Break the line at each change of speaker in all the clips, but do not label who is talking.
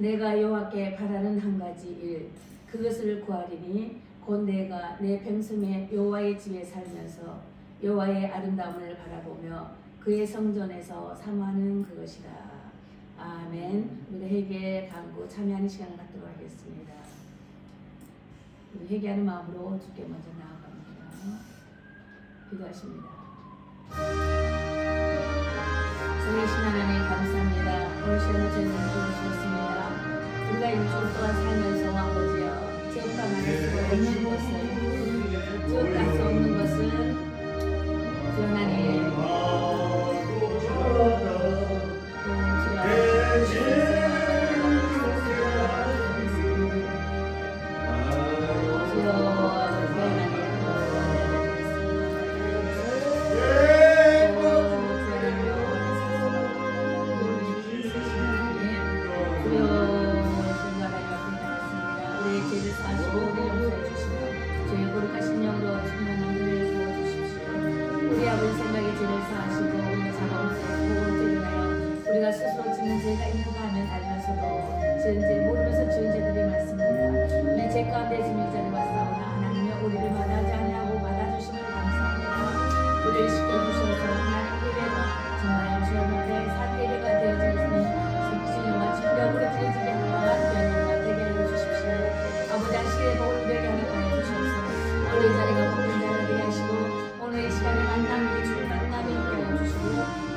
내가 여호와께 바라는 한 가지 일 그것을 구하리니 곧 내가 내 평생에 여호와의 집에 살면서 여호와의 아름다움을 바라보며 그의 성전에서 사모하는 그것이라. 아멘. 우리 회개 간구 참여하는 시간을 갖도록 하겠습니다. 우리 회개하는 마음으로 주께 먼저 나아갑니다. 기도하십니다. 성리신 하나님 감사합니다. 올 시간에 저희를 주셨습니다. 우리가 일주일 동안 살면서 아버지여 지역당 안에서 없는 것을 지역당 수 없는 것을 주 하나님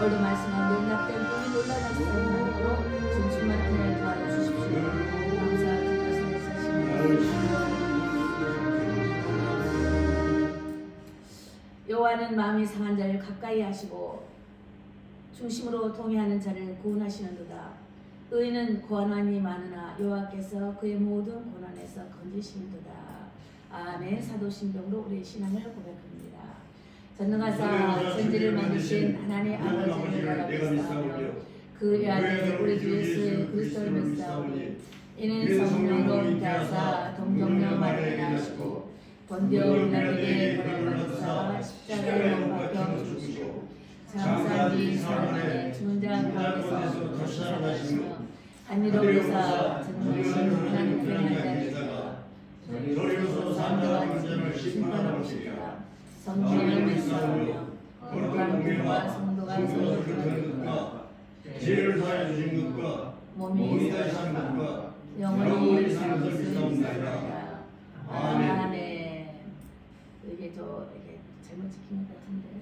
오늘 말씀 가운데 응답된 분이 놀라는 사랑으로 진충만 은혜를 도와주십시오. 여호와는 마음이 상한 자를 가까이 하시고 중심으로 통회하는 자를 구원하시는도다. 의인은 고난이 많으나 여호와께서 그의 모든 고난에서 건지시는도다. 아멘. 사도신경으로 우리의 신앙을 고백합니다. 전능하사 천지를 만드신 하나님의 아버지를 바라보사하며 그 아들 우리 주 예수 그리스도를 믿사오니 이는 성령으로 잉태하사 동정녀 마리아에 나시고 본디오 빌라도에게 고난받으사 십자가에 못 박혀 죽으시고 장사한 지 사흘 만에 죽은 자 가운데서 다시 살아나시며 하늘로 오르사 전능하신 하나님 편에 앉으시다가 저리로서 사람과 인생을 심판하러 오시리라. 성령을 믿사오며 거룩한 공예와 성도가 서로 교통하는 것과 죄를 사하여 주신 것과 몸이 다시 한 것과 영원히 사는 것을 믿사옵나이다. 아멘. 이게 이게 잘못 지킨 것 같은데.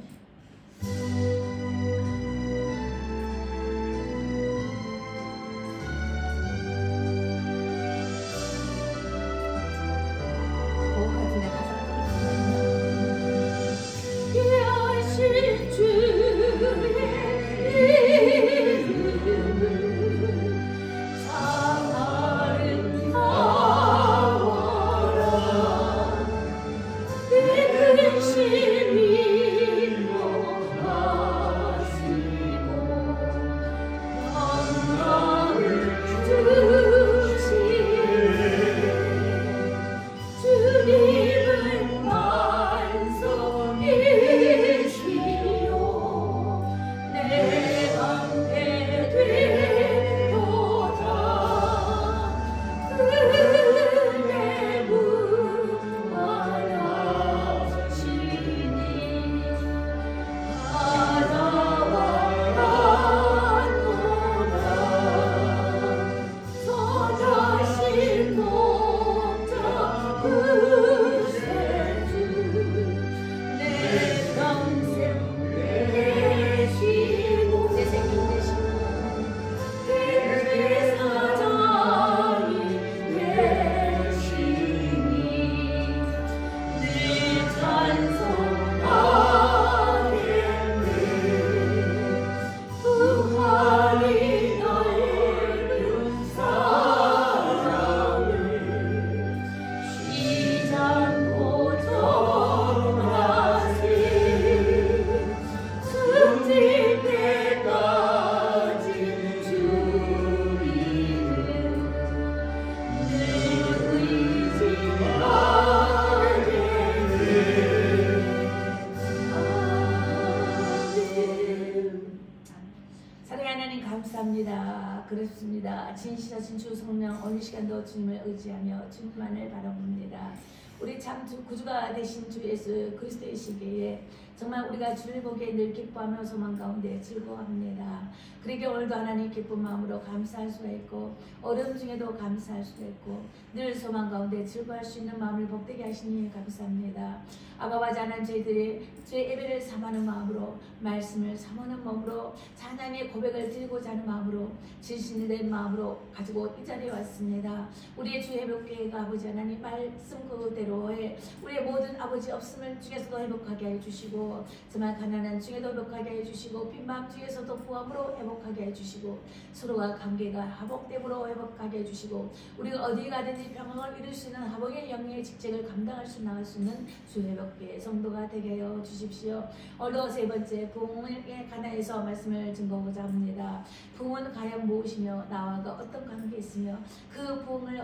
감사합니다. 그렇습니다. 진실하신 주 성령 어느 시간도 주님을 의지하며 주님만을 바라봅니다. 우리 참 구주가 되신 주 예수 그리스도이시기에 정말 우리가 주를 보기에 늘 기뻐하며 소망 가운데 즐거워합니다. 그러기에 오늘도 하나님 기쁜 마음으로 감사할 수가 있고 어려움 중에도 감사할 수가 있고 늘 소망 가운데 즐거워할 수 있는 마음을 복되게 하시니 감사합니다. 아버지 하나님, 저희들이 주의 예배를 삼하는 마음으로 말씀을 삼하는 마음으로 찬양의 고백을 드리고자 하는 마음으로 진실된 마음으로 가지고 이 자리에 왔습니다. 우리의 주 회복교회가 아버지 하나님 말씀 그대로의 우리의 모든 아버지 없음을 중에서도 회복하게 해주시고 정말 가난한 중에도 회복하게 해주시고 빈마음 중에서도 부함으로 회복하게 해주시고 서로가 관계가 화복됨으로 회복하게 해주시고 우리가 어디 가든지 평강을 이룰 수 있는 화복의 영예의 직책을 감당할 수 나갈 수 있는 주 회복교회 성도가 되게 하여 주십시오. 오늘 세 번째 부흥에 관하여서 말씀을 증거하고자 합니다. 부흥은 과연 무엇이며 나와가 어떤 관계 있으며 그 부흥을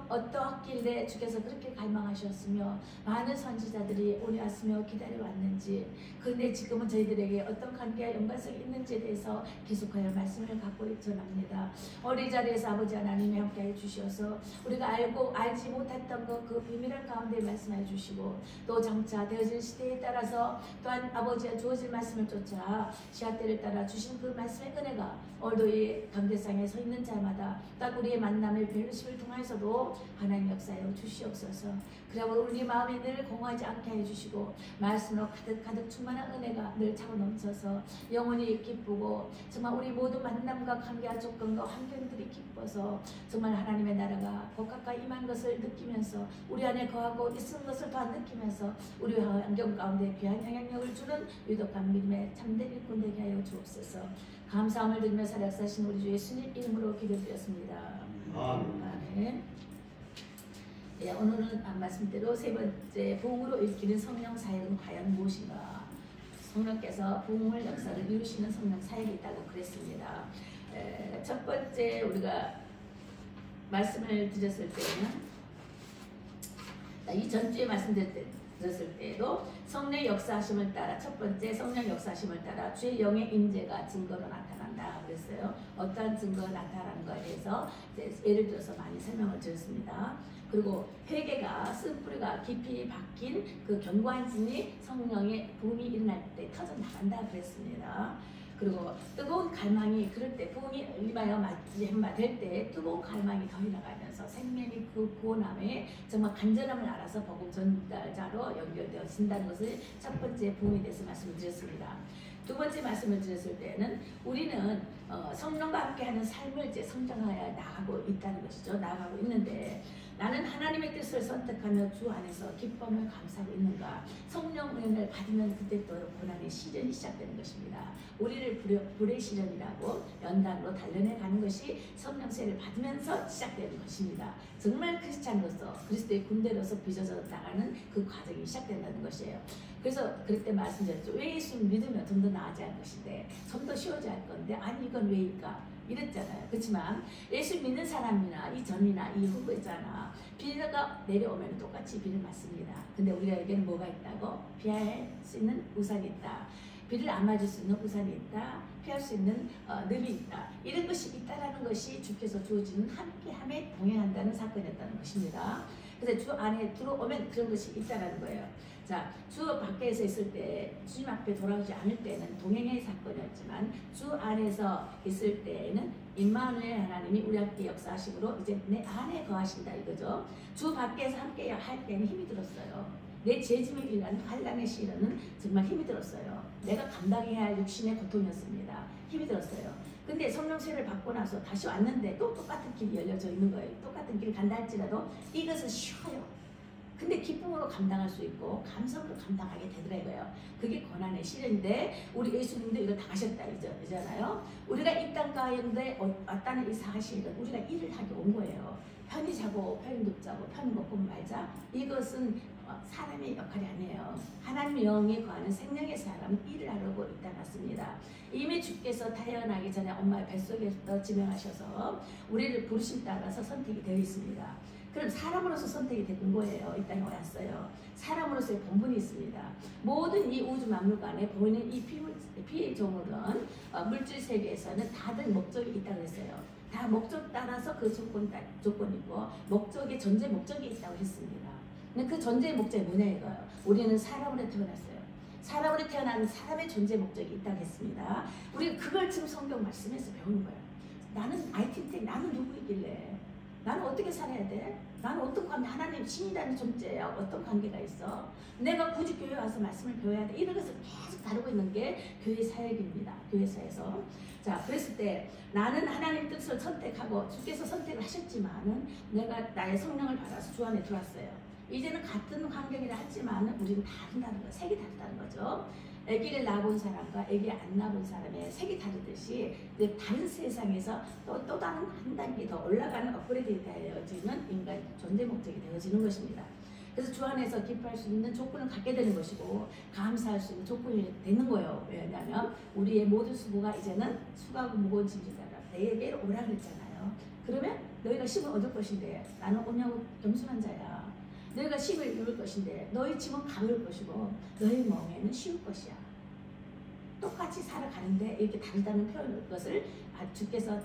어떠하길래 주께서 그렇게 갈망하셨으며 많은 선지자들이 오래 왔으며 기다려왔는지 그런데 지금은 저희들에게 어떤 관계와 연관성이 있는지에 대해서 계속하여 말씀을 갖고 전합니다. 우리 자리에서 아버지 하나님이 함께해 주셔서 우리가 알지 못했던 그 비밀을 가운데 말씀해 주시고 또 장차 되어질 시대에 따라서 또한 아버지의 주어질 말씀을 쫓아 시간대를 따라 주신 그 말씀의 은혜가 오늘도 이 경계상에 서 있는 자마다 딱 우리의 만남의 벨로십을 통해서도 하나님 역사여 주시옵소서. 그리고 우리 마음에 늘 공허하지 않게 해주시고 말씀으로 가득 충만한 은혜가 늘 차고 넘쳐서 영원히 기쁘고 정말 우리 모든 만남과 관계와 조건과 환경들이 기뻐서 정말 하나님의 나라가 곧 가까이 임한 것을 느끼면서 우리 안에 거하고 있은 것을 더 느끼면서 우리 환경 가운데 귀한 영향력을 주는 유독한 믿음의 참된 일꾼 되게 하여 주옵소서. 감사함을 드리며 살아사신 우리 주 예수님 이름으로 기도드렸습니다. 아멘. 예, 오늘은 말씀대로 세 번째 부흥으로 일으키는 성령 사역은 과연 무엇인가? 성령께서 부흥을 역사를 이루시는 성령 사역이 있다고 그랬습니다. 첫 번째 우리가 말씀을 드렸을 때는 이 전주에 말씀드렸을 때에도 성령의 역사하심을 따라 첫 번째 성령 역사하심을 따라 주의 영의 임재가 증거로 나타난다 그랬어요. 어떠한 증거가 나타나는 것에 대해서 예를 들어서 많이 설명을 드렸습니다. 그리고 회개가 쓴뿌리가 깊이 박힌 그 견고한 진이 성령의 부흥이 일어날 때 터져 나간다 그랬습니다. 그리고 뜨거운 갈망이 그럴 때 부흥이 임하여 될 때 뜨거운 갈망이 더 일어나면서 생명이 그 구원함에 정말 간절함을 알아서 복음 전달자로 연결되어진다는 것을 첫 번째 부흥에 대해서 말씀을 드렸습니다. 두 번째 말씀을 드렸을 때는 우리는 성령과 함께하는 삶을 이제 성장하여 나가고 있다는 것이죠. 나가고 있는데 나는 하나님의 뜻을 선택하며 주 안에서 기쁨을 감사하고 있는가? 성령 은혜를 받으면 그때부터 고난의 시련이 시작되는 것입니다. 우리를 불의 시련이라고 연단으로 단련해 가는 것이 성령세를 받으면서 시작되는 것입니다. 정말 크리스찬으로서 그리스도의 군대로서 빚어져 나가는 그 과정이 시작된다는 것이에요. 그래서 그럴 때 말씀드렸죠. 왜 예수님 믿으면 좀 더 나아질 것인데 좀 더 쉬워져야 할 건데 아니 이건 왜일까? 이랬잖아요. 그렇지만 예수 믿는 사람이나 이전이나 이후잖아. 비가 내려오면 똑같이 비를 맞습니다. 근데 우리에게는 뭐가 있다고? 피할 수 있는 우산이 있다. 비를 안 맞을 수 있는 우산이 있다. 피할 수 있는 늪이 있다. 이런 것이 있다라는 것이 주께서 주어지는 함께함에 동행한다는 사건이었다는 것입니다. 그래서 주 안에 들어오면 그런 것이 있다라는 거예요. 자, 주 밖에서 있을 때 주님 앞에 돌아오지 않을 때는 동행의 사건이었지만 주 안에서 있을 때에는 임마누엘 하나님이 우리 함께 역사하심으로 이제 내 안에 거하신다 이거죠. 주 밖에서 함께 할 때는 힘이 들었어요. 내 죄짐을 일하는 환난의 시련은 정말 힘이 들었어요. 내가 감당해야 할 육신의 고통이었습니다. 힘이 들었어요. 근데 성령세를 받고 나서 다시 왔는데 또 똑같은 길이 열려져 있는 거예요. 똑같은 길을 간다 할지라도 이것은 쉬워요. 근데 기쁨으로 감당할 수 있고 감성으로 감당하게 되더라고요. 그게 고난의 시련인데 우리 예수님도 이걸 다 하셨다 이잖아요. 우리가 이 땅 가운데 왔다는 이 사실은 우리가 일을 하게 온 거예요. 편히 자고 편히 눕자고 편히 먹고 말자. 이것은 사람의 역할이 아니에요. 하나님의 영이 거하는 생명의 사람은 일을 하려고 있다 놨습니다. 이미 주께서 태어나기 전에 엄마의 뱃속에서 지명하셔서 우리를 부르심 따라서 선택이 되어 있습니다. 그럼 사람으로서 선택이 된 거예요. 이 땅에 왔어요. 사람으로서의 본분이 있습니다. 모든 이 우주 만물간에 보이는 이 피조물은 물질 세계에서는 다들 목적이 있다고 했어요. 다 목적 따라서 그 조건이고 목적의 존재 목적이 있다고 했습니다. 근데 그 존재의 목적이 뭐냐 이거예요. 우리는 사람으로 태어났어요. 사람으로 태어난 사람의 존재 목적이 있다고 했습니다. 우리가 그걸 지금 성경 말씀에서 배우는 거예요. 나는 아이템 나는 누구이길래? 나는 어떻게 살아야 돼? 나는 어떤 관계, 하나님 신이라는 존재야. 어떤 관계가 있어? 내가 굳이 교회 와서 말씀을 배워야 돼. 이런 것을 계속 다루고 있는 게 교회 사역입니다. 교회사에서. 자, 그랬을 때 나는 하나님 뜻을 선택하고 주께서 선택을 하셨지만은 내가 나의 성령을 받아서 주 안에 들어왔어요. 이제는 같은 환경이라 하지만 우리는 다른다는 거예요. 색이 다르다는 거죠. 아기를 낳아본 사람과 아기 안 낳아본 사람의 색이 다르듯이 다른 세상에서 또 다른 한 단계 더 올라가는 업그레이드 되어지는 인간 존재 목적이 되어지는 것입니다. 그래서 주 안에서 기뻐할 수 있는 조건을 갖게 되는 것이고 감사할 수 있는 조건이 되는 거예요. 왜냐하면 우리의 모든 수고가 이제는 수고하고 무거운 짐이다. 내게 오라 그랬잖아요. 그러면 너희가 쉼을 얻을 것인데 나는 오냐고 겸손한 자야. 너희가 쉼을 이룰 것인데 너희 짐은 가벼울 것이고 너희 멍에는 쉬울 것이야. 똑같이 살아가는데 이렇게 다르다는 표현을 것을 주께서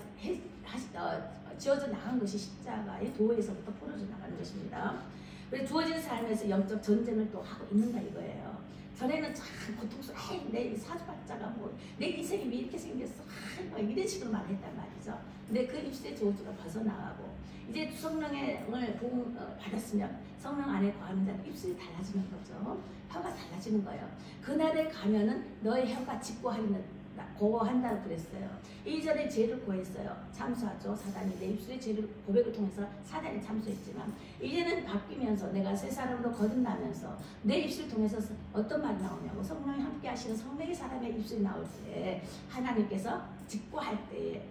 지어져 나간 것이 십자가의 도에서부터 풀어져 나가는 것입니다. 그래서 주어진 삶에서 영적 전쟁을 또 하고 있는가 이거예요. 전에는 참 고통스러워. 내 사주팔자가 뭐 내 인생이 왜 이렇게 생겼어? 뭐 이런 식으로 말했단 말이죠. 근데 그 입술의 저주가 벗어나가고 이제 성령의 부흥 받았으면 성령 안에 거하는 자는 입술이 달라지는 거죠. 혀가 달라지는 거예요. 그날에 가면은 너의 혀가 직고하는 고한다고 그랬어요. 이전에 죄를 고했어요. 참수하죠. 사단이 내 입술의 죄를 고백을 통해서 사단이 참수했지만 이제는 바뀌면서 내가 새 사람으로 거듭나면서 내 입술을 통해서 어떤 말이 나오냐고 성령이 함께 하시는 성령의 사람의 입술이 나올 때 하나님께서 직고할 때에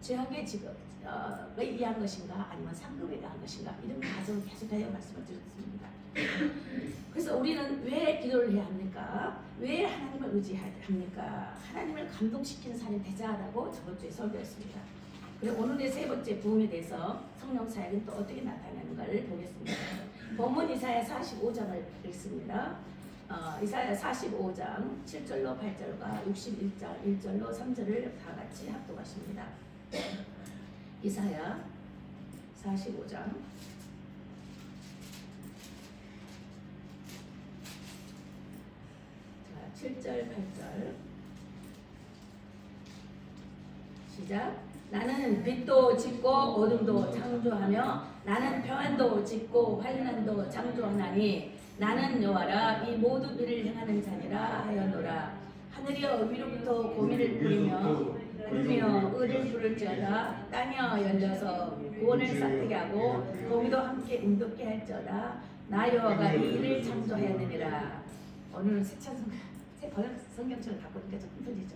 죄악의 직업에 의한 것인가 아니면 상급에 의한 것인가 이런 과정을 계속하여 말씀을 드렸습니다. 그래서 우리는 왜 기도를 해야 합니까? 왜 하나님을 의지합니까? 하나님을 감동시키는 삶이 되자라고 저번 주에 설교했습니다. 그리고 오늘의 세 번째 부흥에 대해서 성령 사역은 또 어떻게 나타나는가를 보겠습니다. 본문 이사야 45장을 읽습니다. 이사야 45장 7절로 8절과 61장 1절로 3절을 다 같이 합독하십니다. 이사야 45장 7절 8절 시작. 나는 빛도 짓고 어둠도 창조하며 나는 평안도 짓고 환난도 창조하나니 나는 여호와라 이 모든 일을 행하는 자니라 하였노라. 하늘이여 위로부터 공의를 부리며 의를 부를지어다. 땅이여 열려서 구원을 사되게 하고 공의도 함께 운동케 할지어다. 나 여호와가 이 일을 창조하였느니라. 오늘은 새 번역 성경책을 갖고 오니까 좀 힘들죠.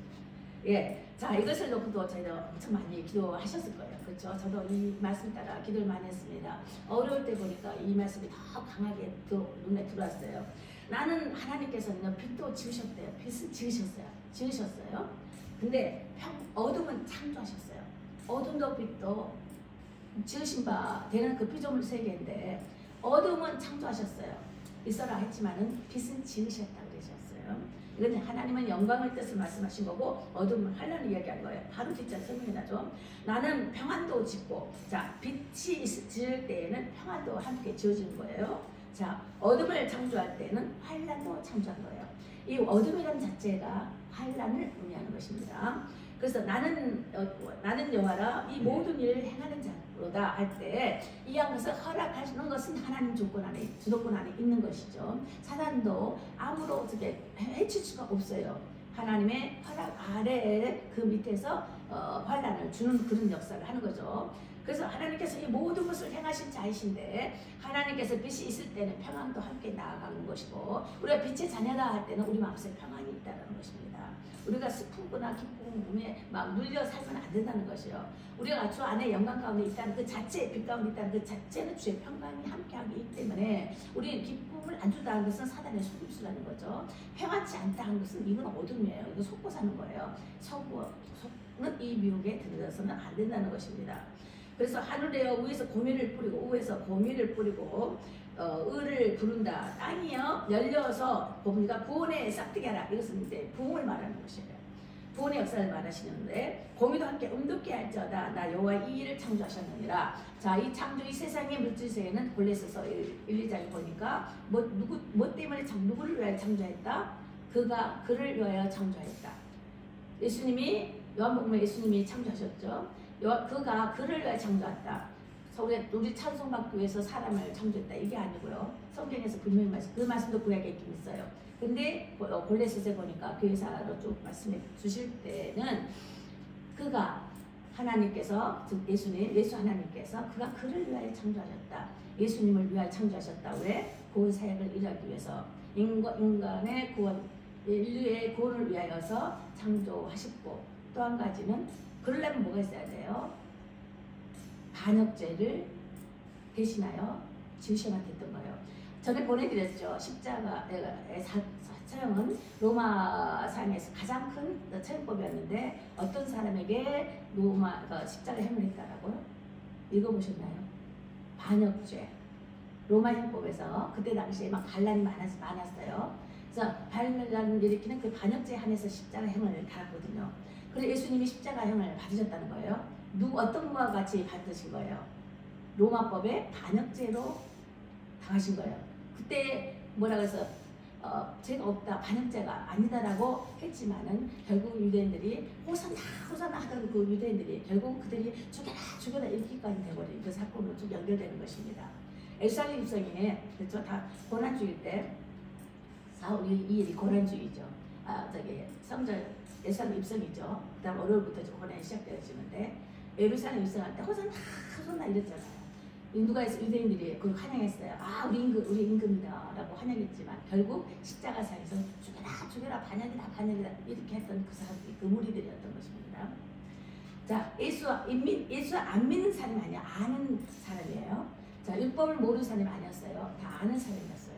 예, 자 이것을 놓고도 저희가 엄청 많이 기도하셨을 거예요. 그렇죠? 저도 이 말씀 따라 기도를 많이 했습니다. 어려울 때 보니까 이 말씀이 더 강하게 눈에 들어왔어요. 나는 하나님께서는 빛도 지으셨대요. 빛은 지으셨어요. 근데 어둠은 창조하셨어요. 어둠도 빛도 지으신 바 되는 그 피조물 세계인데 어둠은 창조하셨어요. 있어라 했지만은 빛은 지으셨다고 그러셨어요. 이건 하나님은 영광의 뜻을 말씀하신 거고 어둠은 환난을 이야기한 거예요. 바로 뒷자 설명이 나죠. 나는 평안도 짓고 자 빛이 지을 때에는 평안도 함께 지어지는 거예요. 자 어둠을 창조할 때는 환난도 창조한 거예요. 이 어둠이라는 자체가 환난을 의미하는 것입니다. 그래서 나는 여호와라 이 모든 일을 행하는 자로다 할 때 이한 것을 허락하시는 것은 하나님 주도권 안에 있는 것이죠. 사단도 아무로 어떻게 해칠 수가 없어요. 하나님의 허락 아래에 그 밑에서 환난을 주는 그런 역사를 하는 거죠. 그래서 하나님께서 이 모든 것을 행하신 자이신데 하나님께서 빛이 있을 때는 평안도 함께 나아가는 것이고 우리가 빛의 자녀다 할 때는 우리 마음속에 평안이 있다는 것입니다. 우리가 슬프거나 기쁨에 막 눌려 살면 안 된다는 것이요. 우리가 주 안에 영광 가운데 있다는 그 자체, 빛 가운데 있다는 그 자체는 주의 평강이 함께하기 때문에 우리는 기쁨을 안 준다는 것은 사단의 속임수라는 거죠. 평안치 않다는 것은 이건 어둠이에요. 이거 속고 사는 거예요. 속는 이 미혹에 들어서는 안 된다는 것입니다. 그래서 하늘에요 위에서 고미를 뿌리고 위에서 고미를 뿌리고 을을 부른다. 땅이요 열려서 봅니다. 구원의 싹트게 하라. 이것은 이제 부흥을 말하는 것이에요. 구원의 역사를 말하시는데 고미도 함께 음돋게 할지어다. 나 여호와 이 일을 창조하셨느니라. 자, 이 창조 이 세상의 물질세계는 본래 있어서 1, 2장에 보니까 뭐 때문에 누구를 위하여 창조했다? 그가 그를 위하여 창조했다. 예수님이 요한복음에 예수님이 창조하셨죠. 그가 그를 위하여 창조했다. 우리 찬송받기 위해서 사람을 창조했다. 이게 아니고요. 성경에서 분명히 그 말씀도 구약에 있긴 있어요. 근데 본래 시세 보니까 교회사로 쭉 말씀해 주실 때는 그가 하나님께서 즉 예수 하나님께서 그가 그를 위하여 창조하셨다. 예수님을 위하여 창조하셨다. 왜? 구원 사역을 일하기 위해서 인간의 구원, 인류의 구원을 위하여서 창조하셨고 또 한 가지는 그러려면 뭐가 있어야 돼요? 반역죄를 대신하여 지으셔야 됐던 거예요. 전에 보내드렸죠. 십자가의 사형은 로마 사형에서 가장 큰 처형법이었는데 어떤 사람에게 십자가 형을했다라고요? 읽어보셨나요? 반역죄. 로마 형법에서 그때 당시에 막 반란이 많았어요. 그래서 반란을 일으키는 그 반역죄에 한해서 십자가형을 달았거든요. 그래서 예수님이 십자가형을 받으셨다는 거예요. 어떤 것과 같이 받으신 거예요? 로마법의 반역죄로 당하신 거예요. 그때 뭐라 그래서 죄가 없다, 반역죄가 아니다라고 했지만은 결국 유대인들이 호산나 하던 그 유대인들이 결국 그들이 죽여라 이렇게까지 돼버린 그 사건으로 쭉 연결되는 것입니다. 예루살렘 입성에 그렇죠, 다 고난주일 때 사울이 이 일이 고난주의죠. 성전 예루살렘 입성이죠. 그다음 월요일부터 좀 고난이 시작되어지는데 예루살렘 입성할 때 호산나 이랬잖아요. 유대인들이 그걸 환영했어요. 아, 우리 임금이다라고 환영했지만 결국 십자가상에서 죽여라 반역이다 이렇게 했던 그 사람들이 그 무리들이었던 것입니다. 자, 예수 안 믿는 사람이 아니야. 아는 사람이에요. 자, 율법을 모르는 사람이 아니었어요. 다 아는 사람이었어요.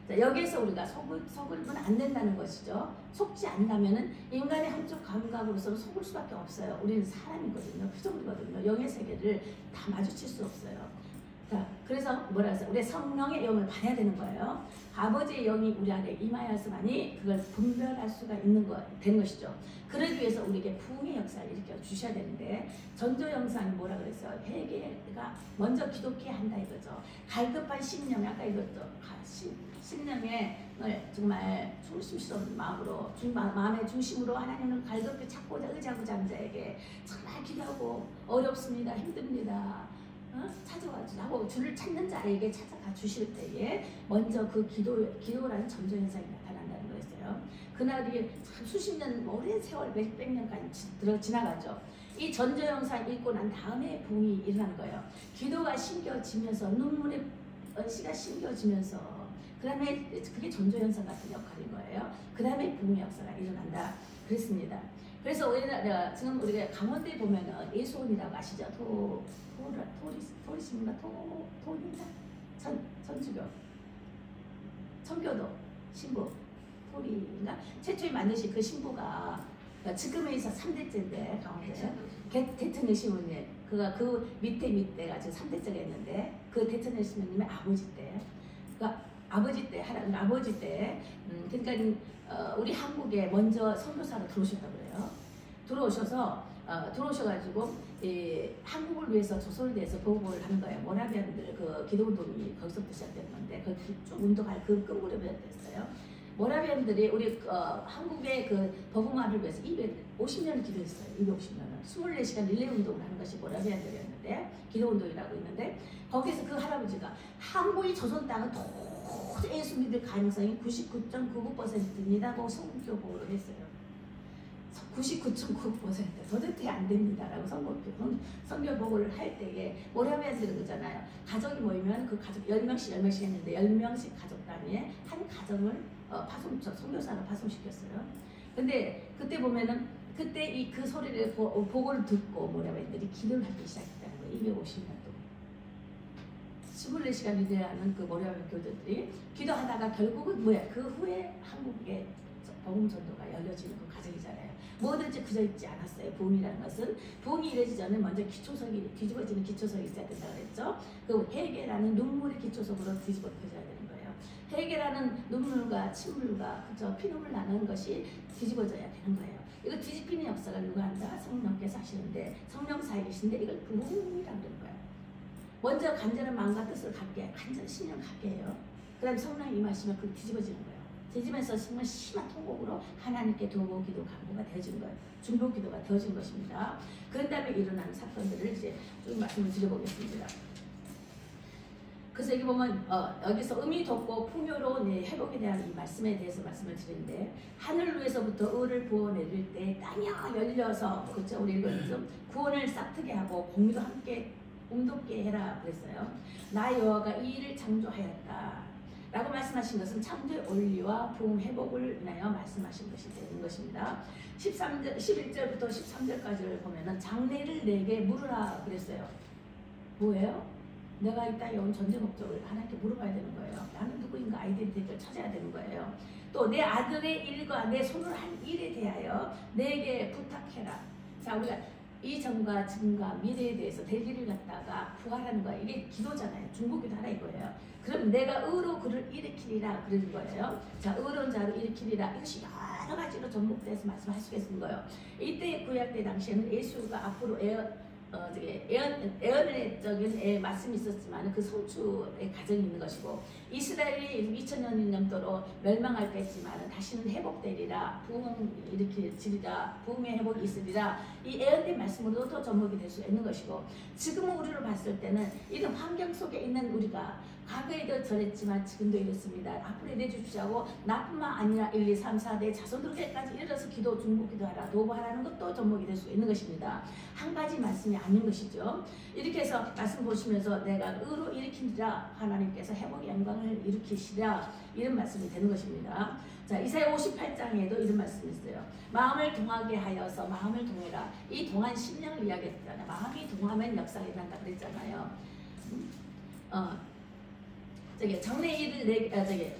자, 여기에서 우리가 속으면 안 된다는 것이죠. 속지 않다면은 인간의 한쪽 감각으로서는 속을 수밖에 없어요. 우리는 사람이거든요. 표정이거든요. 영의 세계를 다 마주칠 수 없어요. 자, 그래서 뭐라 해서 우리 성령의 영을 받아야 되는 거예요. 아버지의 영이 우리 안에 임하여서만이 그걸 분별할 수가 되는 것이죠. 그러기 위해서 우리에게 부흥의 역사를 일으켜 주셔야 되는데 전도 영상이 뭐라 그랬어요? 회개가 먼저 기독해야 한다 이거죠. 갈급한 심령, 아까 이것도 심령에 정말 충심스러운 마음으로 마음의 중심으로 하나님을 갈급히 찾고자 의지하고자 하는 자에게 정말 기도하고 어렵습니다, 힘듭니다. 찾아가지고 주를 찾는 자에게 찾아가 주실 때에 먼저 그 기도라는 전조 현상이 나타난다는 거였어요. 그날이 참 수십 년, 오랜 세월, 몇백 년까지 지나가죠. 이 전조 현상 읽고 난 다음에 부흥이 일어난 거예요. 기도가 심겨지면서 눈물의 씨가 심겨지면서 그 다음에 그게 전조 현상 같은 역할인 거예요. 그 다음에 부흥의 역사가 일어난다 그랬습니다. 그래서 우리나라 지금 우리가 강원도에 보면은 예수원이라고 아시죠? 토리십니까? 토인가? 천주교, 청교도 신부 토리인가? 최초에 만드신 그 신부가 지금에서 3대째인데 강원도에 대천여 신부님 그가 그 밑에가 지금 3대째가 있는데 그 대천여 신부님의 아버지 때, 그러니까 아버지 때 그러니까 우리 한국에 먼저 선교사로 들어오셨다고 그래요. 들어오셔가지고 한국을 위해서 조선에 대해서 보복을 하는 거예요. 모라비안들 그 기도운동이 거기서부터 시작된 건데 쭉 운동할 그 끈구름이었어요. 모라비안들이 우리 한국의 그 복음화를 위해서 250년을 기도했어요. 250년을 24시간 릴레이 운동을 하는 것이 모라비안들이었는데 기도운동이라고 있는데 거기서 그 할아버지가 한국이 조선 땅은 도저히 예수 믿을 가능성이 99.99%입니다고 성교 보고를 했어요. 99.9% 도저히 안 됩니다라고 성교 보고를 할 때에 모라비안들은 그러잖아요. 가족이 모이면 그 가족 10명씩 했는데 10명씩 가족 단위에 한 가정을 선교사로 파송시켰어요. 근데 그때 보면은 그때 그 소리를 보고를 듣고 모라비안들이 기도를 하기 시작했다는 거예요. 250년 동안 24시간 리레이하는 그 모라비안 교도들이 기도하다가 결국은 그 후에 한국에 복음 전도가 열려지는 그 과정이잖아요. 뭐든지 그저 있지 않았어요. 부흥이라는 것은 부흥이 이루어지기 전에 먼저 기초석이 뒤집어지는 기초석이 있어야 된다고 그랬죠. 그 회개라는 눈물의 기초석으로 뒤집어져야 되는 거예요. 회개라는 눈물과 침물과 그저 피눈물 나는 것이 뒤집어져야 되는 거예요. 이거 뒤집히는 역사가 누가 한다? 성령께서 하시는데 성령 사에 계신데 이걸 부흥이라고 그러는 거예요. 먼저 간절한 마음과 뜻을 갖게 간절한 신령을 갖게 해요. 그 다음에 성령이 임하시면 그 뒤집어지는 거예요. 뒤집어서 정말 심한 통곡으로 하나님께 도모 기도 간구가 되어지는 거예요. 중보 기도가 되어진 것입니다. 그런 다음에 일어나는 사건들을 이제 좀 말씀을 드려보겠습니다. 그래서 여기 보면 여기서 음이 돋고 풍요로운 회복에 대한 이 말씀에 대해서 말씀을 드리는데 하늘 위에서부터 을을 부어 내릴 때 땅이 열려서 그렇죠? 우리 이건 구원을 싹트게 하고 공유도 함께 온돋게 해라 그랬어요. 나 여호와가 이 일을 창조하였다 라고 말씀하신 것은 창조의 원리와 부흥 회복을 인하여 말씀하신 것이 되는 것입니다. 11절부터 13절까지를 보면은 장래를 내게 물으라 그랬어요. 뭐예요? 내가 이 땅에 온 전제 목적을 하나님께 물어봐야 되는 거예요. 나는 누구인가 아이덴티티를 찾아야 되는 거예요. 또 내 아들의 일과 내 손으로 한 일에 대하여 내게 부탁해라. 자, 우리가 이전과 지금과 미래에 대해서 될 일을 갖다가 구하라는 거예요. 이게 기도잖아요. 중보기도 하라 이거예요. 그럼 내가 의로 그를 일으키리라 그러는 거예요. 자, 의로운 자를 일으키리라. 이것이 여러 가지로 접목돼서 말씀하시겠는 거예요. 이때 구약 때 당시에는 예수가 앞으로 애언적인 말씀이 있었지만 그 성취의 과정이 있는 것이고 이스라엘이 2000년 넘도록 멸망할 때지만 다시는 회복되리라 부흥 일으키리라 부흥의 회복이 있으리라 이 애언된 말씀으로도 접목이 될 수 있는 것이고 지금은 우리로 봤을 때는 이런 환경 속에 있는 우리가 과거에도 저랬지만 지금도 이렇습니다. 앞으로 이래주시자고 나뿐만 아니라 1, 2, 3, 4대 자손들에게까지 이르러서 기도, 중보, 기도하라, 도구하라는 것도 접목이 될 수 있는 것입니다. 한 가지 말씀이 아닌 것이죠. 이렇게 해서 말씀 보시면서 내가 의로 일으키리라 하나님께서 회복의 영광을 일으키시라 이런 말씀이 되는 것입니다. 자, 이사야 58장에도 이런 말씀이 있어요. 마음을 동하게 하여서 마음을 동해라. 이 동한 심령을 이야기했잖아요. 마음이 동하면 역사가 일어난다 그랬잖아요. 장래 일을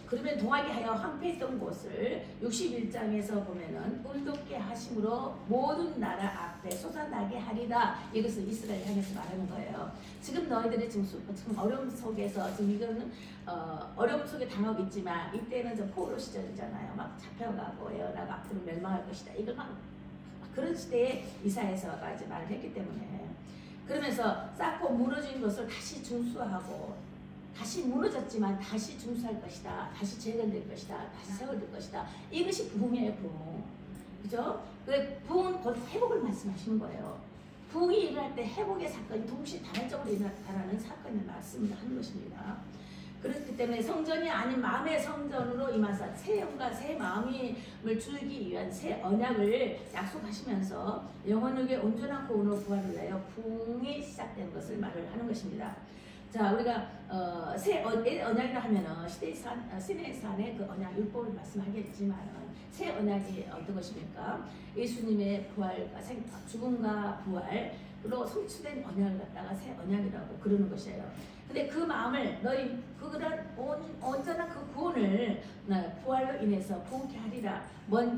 그러면 동하게 하여 황폐했던 곳을 61장에서 보면은 운돋게 하심으로 모든 나라 앞에 솟아나게 하리라. 이것을 이스라엘 향해서 말하는 거예요. 지금 너희들이 지금 어려움 속에서 지금 이거는 어려움 속에 당하고 있지만 이때는 좀 포로 시절이잖아요. 막 잡혀가고 애어나가 앞으로 멸망할 것이다. 이걸 막 그런 시대에 이사야서가 이제 말을 했기 때문에 그러면서 쌓고 무너진 것을 다시 중수하고 다시 무너졌지만 다시 중수할 것이다. 다시 재건될 것이다. 다시 세워질 것이다. 이것이 부흥이에요. 부흥. 그죠? 부흥은 곧 회복을 말씀하시는 거예요. 부흥이 일어날 때 회복의 사건이 동시에 단발적으로 일어나는 사건을 말씀하는 것입니다. 그렇기 때문에 성전이 아닌 마음의 성전으로 임하사 새 영과 새 마음을 주기 위한 새 언약을 약속하시면서 영원하게 온전한 구원으로 부활을 내어 부흥이 시작된 것을 말을 하는 것입니다. 자, 우리가 새 언약이라 하면은 시내산의 그 언약 율법을 말씀하겠지만 새 언약이 어떤 것입니까? 예수님의 부활과 죽음과 부활로 성취된 언약을 갖다가 새 언약이라고 그러는 것이에요. 근데 그 마음을 너희 그런 온전한 그 구원을 부활로 인해서 부흥케 하리라.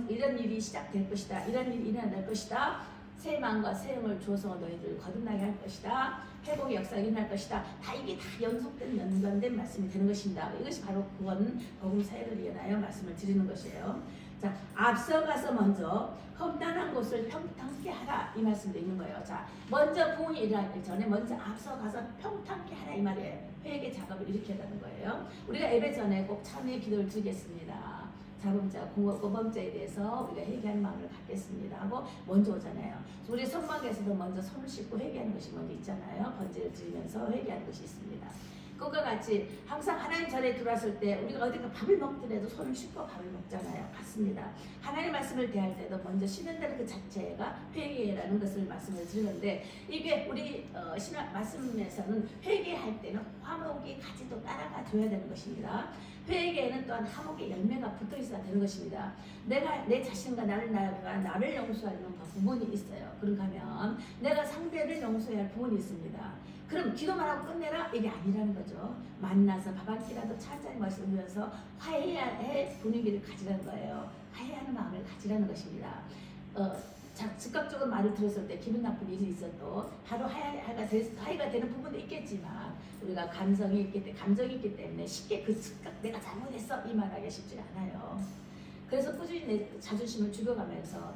이런 일이 시작될 것이다. 이런 일이 일어날 것이다. 새 마음과 새 영을 주어서 너희들 거듭나게 할 것이다. 회복의 역사가 일어날 것이다. 다 이게 다 연관된 말씀이 되는 것입니다. 이것이 바로 구원 복음 사역을 위하여 말씀을 드리는 것이에요. 자, 앞서가서 먼저 험난한 곳을 평탄케 하라 이 말씀도 있는 거예요. 자, 먼저 부흥이 일어나기 전에 먼저 앞서가서 평탄케 하라 이 말이에요. 회개 작업을 일으켜야 하는 거예요. 우리가 예배 전에 꼭 참여의 기도를 드리겠습니다. 자범자, 고범자에 대해서 우리가 회개하는 마음을 갖겠습니다 하고 먼저 오잖아요. 우리 성막에서도 먼저 손을 씻고 회개하는 것이 먼저 있잖아요. 번제를 드리면서 회개하는 것이 있습니다. 그것과 같이 항상 하나님 전에 들어왔을 때 우리가 어딘가 밥을 먹더라도 손을 씻고 밥을 먹잖아요. 같습니다. 하나님 말씀을 대할 때도 먼저 씻는다는 그 자체가 회개라는 것을 말씀을 드리는데 이게 우리 신학 말씀에서는 회개할 때는 화목이 같이 또 따라가 줘야 되는 것입니다. 회개에는 또한 화목의 열매가 붙어 있어야 되는 것입니다. 내가 내 자신과 나를 용서하는 부분이 있어요. 그런가 하면 내가 상대를 용서해야 할 부분이 있습니다. 그럼 기도만 하고 끝내라? 이게 아니라는 거죠. 만나서 밥 한 끼라도 찬찬히 마시면서 화해해야 할 분위기를 가지라는 거예요. 화해하는 마음을 가지라는 것입니다. 즉각적으로 말을 들었을 때 기분 나쁜 일이 있어도 바로 화해가 되는 부분도 있겠지만 우리가 감정이 있기 때문에 쉽게 그 즉각 내가 잘못했어 이 말하기 쉽지 않아요. 그래서 꾸준히 내 자존심을 죽여가면서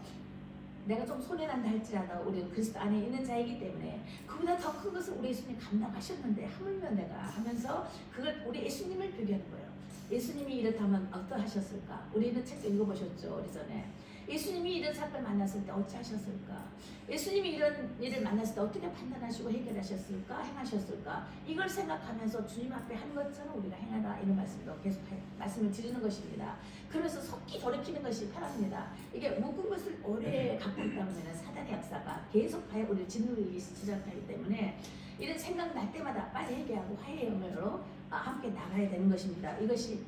내가 좀 손해난다 할지라도 우리 그리스도 안에 있는 자이기 때문에 그보다 더 큰 것을 우리 예수님이 감당하셨는데 하물며 내가 하면서 그걸 우리 예수님을 비교하는 거예요. 예수님이 이렇다면 어떠하셨을까? 우리는 책 읽어보셨죠? 우리 전에 예수님이 이런 사건을 만났을 때 어찌하셨을까? 예수님이 이런 일을 만났을 때 어떻게 판단하시고 해결하셨을까? 행하셨을까? 이걸 생각하면서 주님 앞에 한 것처럼 우리가 행하라 이런 말씀도 계속 말씀을 드리는 것입니다. 그러면서 속기 돌이키는 것이 편합니다. 이게 묵은 것을 오래 갖고 있다 보면 사단의 역사가 계속 우리를 짓누르기 시작하기 때문에 이런 생각 날 때마다 빨리 해결하고 화해의 영으로 함께 나가야 되는 것입니다. 이것이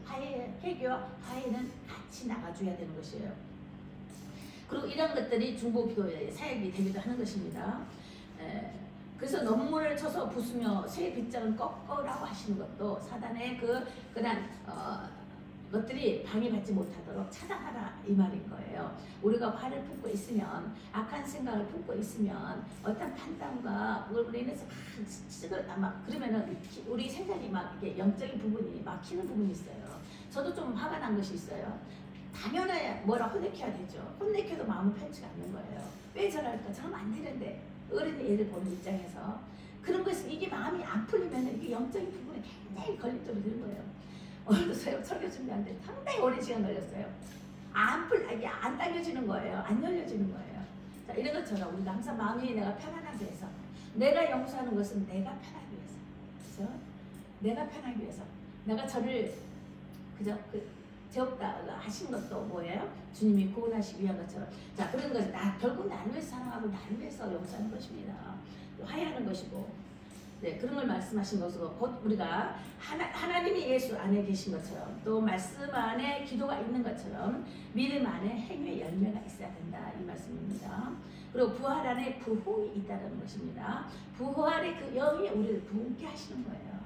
해결과 화해는 같이 나가줘야 되는 것이에요. 그리고 이런 것들이 중보기도의 사역이 되기도 하는 것입니다. 그래서 논문을 쳐서 부수며 새 빗장을 꺾으라고 하시는 것도 사단의 그런 것들이 방해받지 못하도록 차단하라 이 말인 거예요. 우리가 화를 품고 있으면 악한 생각을 품고 있으면 어떤 판단과 그걸 인해서 막 그러면은 우리 생각이 막 이렇게 영적인 부분이 막히는 부분이 있어요. 저도 좀 화가 난 것이 있어요. 당연히 뭐라 혼내켜야 되죠. 혼내켜도 마음을 편치가 않는 거예요. 왜 저럴까? 저러면 안 되는데 어린 애를 보는 입장에서 그런 것은 이게 마음이 안 풀리면 이게 영적인 부분에 굉장히 걸림돌이 되는 거예요. 오늘도 설교 준비하는데 상당히 오랜 시간 걸렸어요. 이게 안 당겨지는 거예요. 안 열려지는 거예요. 자, 이런 것처럼 우리가 항상 마음이 내가 편안하게 해서 내가 용서하는 것은 내가 편하기 위해서, 그렇죠? 내가 편하기 위해서 내가 저를 그저 죄없다 하신 것도 뭐예요? 주님이 구원하시기 위한 것처럼. 자, 그런 것이 결국 나를 위해서 사랑하고 나를 위해서 용서하는 것입니다. 화해하는 것이고. 네, 그런 걸 말씀하신 것으로 곧 우리가 하나님이 예수 안에 계신 것처럼 또 말씀 안에 기도가 있는 것처럼 믿음 안에 행위의 열매가 있어야 된다 이 말씀입니다. 그리고 부활 안에 부흥이 있다는 것입니다. 부활의 그 영이 우리를 부흥케 하시는 거예요.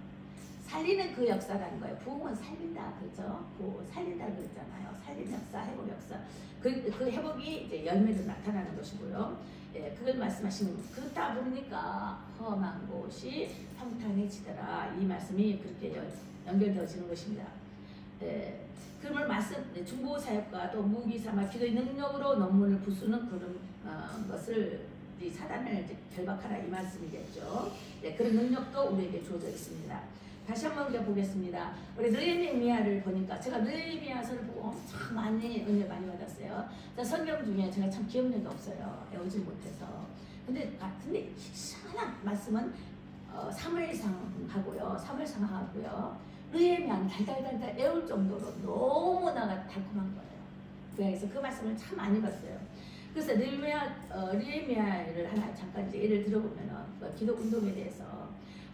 살리는 그 역사라는 거예요. 부흥은 살린다, 그렇죠? 살린다 그랬잖아요. 살리는 역사, 회복 역사. 그 회복이 이제 열매로 나타나는 것이고요. 예, 그걸 말씀하시는 그렇다 보니까 험한 곳이 평탄해지더라. 이 말씀이 그렇게 연결되어지는 것입니다. 예, 그러면 중보 사역과 또 무기 삼아 기도의 능력으로 논문을 부수는 그런 것을 이 사단을 이제 결박하라 이 말씀이겠죠. 예, 그런 능력도 우리에게 주어져 있습니다. 다시 한번 보겠습니다. 우리 느헤미야를 보니까 제가 느헤미야서를 보고 엄청 많이 은혜 많이 받았어요. 성경 중에 제가 참 기억력이 없어요. 외우지 못해서. 근데 이상한 말씀은 사무엘상하고요. 느헤미야는 달달달달 애울 정도로 너무나 달콤한 거예요. 그래서 그 말씀을 참 많이 봤어요. 그래서 느헤미야를 하나 잠깐 이제 예를 들어보면은 기도 운동에 대해서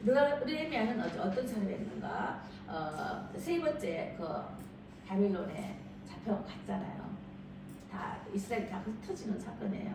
느헤미야는 어떤 사람이었는가? 세 번째 바빌론에 잡혀갔잖아요. 다 이스라엘이 다 흩어지는 사건이에요.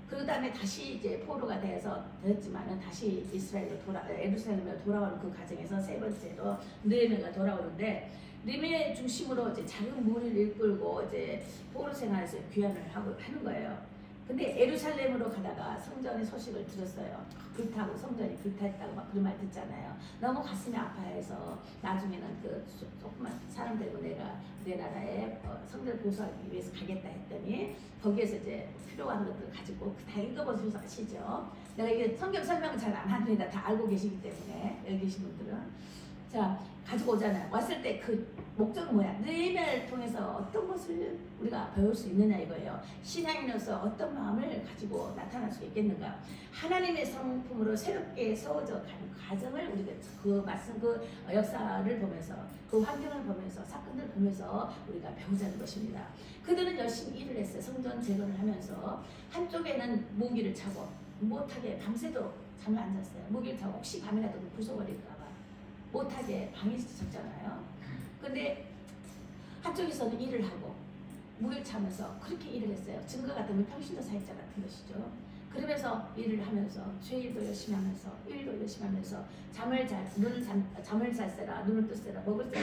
그 다음에 다시 이제 포로가 되었지만은 다시 예루살렘으로 돌아오는 그 과정에서 세 번째로 느헤미야가 돌아오는데 느헤미야의 중심으로 이제 작은 무리를 이끌고 이제 포로 생활에서 귀환을 하는 거예요. 근데 예루살렘으로 가다가 성전의 소식을 들었어요. 불타고 성전이 불탔다고 막 그런 말 듣잖아요. 너무 가슴이 아파해서 나중에는 조그만 사람 들고 내가 내 나라에 성전을 보수하기 위해서 가겠다 했더니 거기에서 이제 필요한 것들을 가지고 다 읽어보셔서 아시죠? 내가 이게 성경 설명을 잘 안 합니다. 다 알고 계시기 때문에 여기 계신 분들은. 자, 가지고 오잖아요. 왔을 때 그 목적은 뭐야? 느헤미야를 통해서 어떤 것을 우리가 배울 수 있느냐 이거예요. 신앙인으로서 어떤 마음을 가지고 나타날 수 있겠는가? 하나님의 성품으로 새롭게 세워져 가는 과정을 우리가 그 말씀 역사를 보면서 그 환경을 보면서 사건들을 보면서 우리가 배우자는 것입니다. 그들은 열심히 일을 했어요. 성전 재건을 하면서 한쪽에는 무기를 차고 못하게 밤새도록 잠을 안 잤어요. 무기를 차고 혹시 밤이라도 부숴버릴까 봐 못하게 방해했었잖아요. 근데 한쪽에서는 일을 하고 무기를 차면서 그렇게 일을 했어요. 증거 같으면 평신도 사역자 같은 것이죠. 그러면서 일을 하면서 죄일도 열심히 하면서 일도 열심히 하면서 잠을 잘 새라 눈을 뜨세라 먹을 때